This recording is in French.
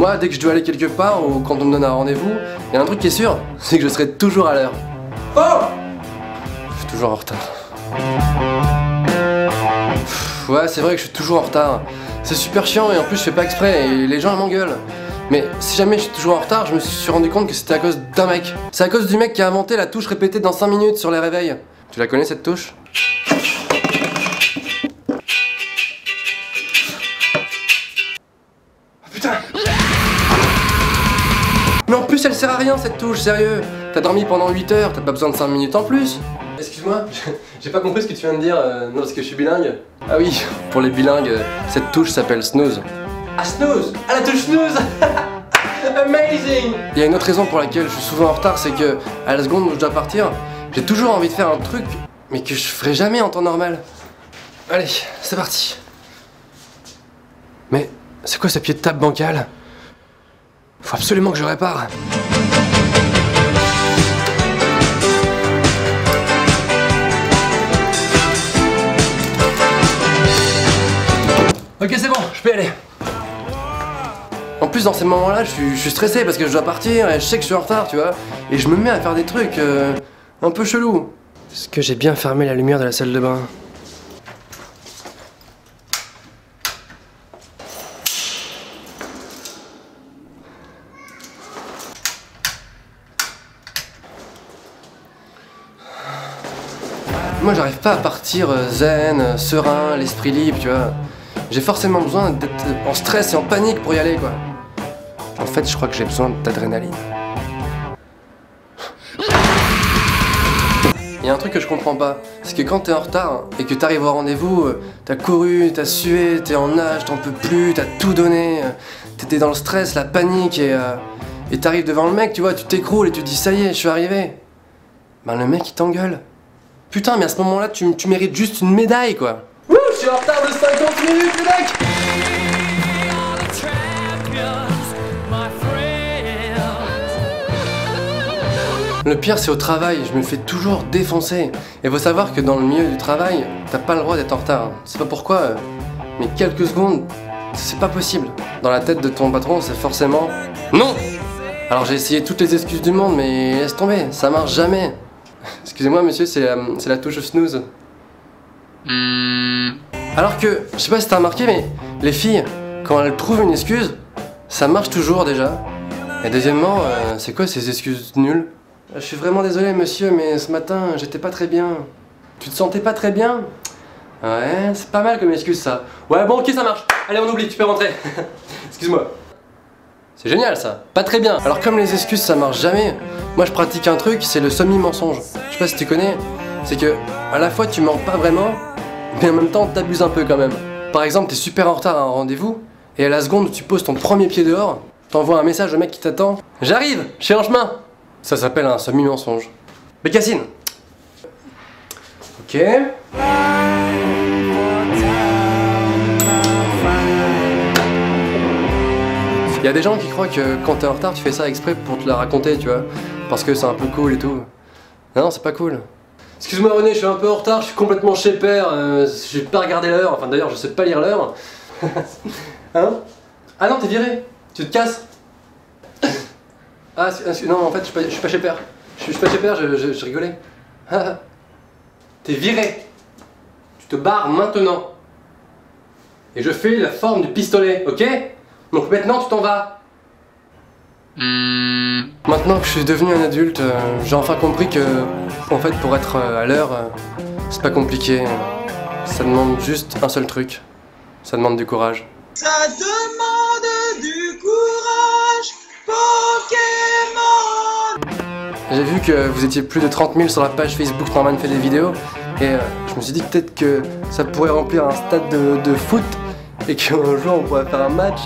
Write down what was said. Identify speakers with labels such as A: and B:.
A: Moi, dès que je dois aller quelque part ou quand on me donne un rendez-vous, il y a un truc qui est sûr, c'est que je serai toujours à l'heure. Oh! Je suis toujours en retard. Ouais, c'est vrai que je suis toujours en retard. C'est super chiant et en plus je fais pas exprès et les gens m'engueulent. Mais si jamais je suis toujours en retard, je me suis rendu compte que c'était à cause d'un mec. C'est à cause du mec qui a inventé la touche répétée dans 5 minutes sur les réveils. Tu la connais cette touche? Oh putain! Mais en plus elle sert à rien cette touche, sérieux! T'as dormi pendant 8 heures, t'as pas besoin de 5 minutes en plus! Excuse-moi, j'ai pas compris ce que tu viens de dire, non parce que je suis bilingue. Ah oui, pour les bilingues, cette touche s'appelle snooze. Ah snooze! Ah la touche snooze! Amazing! Il y a une autre raison pour laquelle je suis souvent en retard, c'est que à la seconde où je dois partir, j'ai toujours envie de faire un truc, mais que je ferai jamais en temps normal. Allez, c'est parti. Mais c'est quoi ce pied de table bancal? Faut absolument que je répare. Ok, c'est bon, je peux y aller. En plus, dans ces moments-là, je suis stressé parce que je dois partir et je sais que je suis en retard, tu vois. Et je me mets à faire des trucs un peu chelous. Est-ce que j'ai bien fermé la lumière de la salle de bain? Moi, j'arrive pas à partir zen, serein, l'esprit libre, tu vois. J'ai forcément besoin d'être en stress et en panique pour y aller, quoi. En fait, je crois que j'ai besoin d'adrénaline. Il y a un truc que je comprends pas, c'est que quand t'es en retard et que t'arrives au rendez-vous, t'as couru, t'as sué, t'es en nage, t'en peux plus, t'as tout donné, t'étais dans le stress, la panique et t'arrives devant le mec, tu vois, tu t'écroules et tu te dis ça y est, je suis arrivé. Ben le mec il t'engueule. Putain, mais à ce moment-là, tu mérites juste une médaille, quoi. Wouh, je suis en retard de 50 minutes, les mecs! Le pire, c'est au travail, je me fais toujours défoncer. Et faut savoir que dans le milieu du travail, t'as pas le droit d'être en retard. C'est pas pourquoi, mais quelques secondes, c'est pas possible. Dans la tête de ton patron, c'est forcément non! Alors j'ai essayé toutes les excuses du monde, mais laisse tomber, ça marche jamais. Excusez-moi monsieur, c'est la touche snooze. Alors que, je sais pas si t'as remarqué, mais les filles, quand elles trouvent une excuse, ça marche toujours déjà. Et deuxièmement, c'est quoi ces excuses nulles? Je suis vraiment désolé monsieur, mais ce matin, j'étais pas très bien. Tu te sentais pas très bien? Ouais, c'est pas mal comme excuse ça. Ouais bon ok ça marche, allez on oublie, tu peux rentrer. Excuse-moi. C'est génial ça, pas très bien. Alors comme les excuses ça marche jamais, moi je pratique un truc, c'est le semi-mensonge. Je sais pas si tu connais, c'est que à la fois tu mens pas vraiment, mais en même temps t'abuses un peu quand même. Par exemple t'es super en retard à un rendez-vous, et à la seconde où tu poses ton premier pied dehors, t'envoies un message au mec qui t'attend. J'arrive, je suis en chemin. Ça s'appelle un semi-mensonge. Bécassine. Ok. Il y a des gens qui croient que quand t'es en retard, tu fais ça exprès pour te la raconter, tu vois. Parce que c'est un peu cool et tout. Non, c'est pas cool. Excuse-moi René, je suis un peu en retard, je suis complètement chez père, j'ai pas regardé l'heure, enfin d'ailleurs je sais pas lire l'heure. Hein? Ah non, t'es viré, tu te casses. Ah non, en fait je suis pas chez père. Je suis pas chez père, je rigolais. T'es viré. Tu te barres maintenant. Et je fais la forme du pistolet, ok? Donc maintenant tu t'en vas. Maintenant que je suis devenu un adulte, j'ai enfin compris que, en fait, pour être à l'heure, c'est pas compliqué. Ça demande juste un seul truc. Ça demande du courage.
B: Ça demande du courage, Pokémon.
A: J'ai vu que vous étiez plus de 30 000 sur la page Facebook Norman fait des vidéos, et je me suis dit peut-être que ça pourrait remplir un stade de foot, et qu'un jour on pourrait faire un match.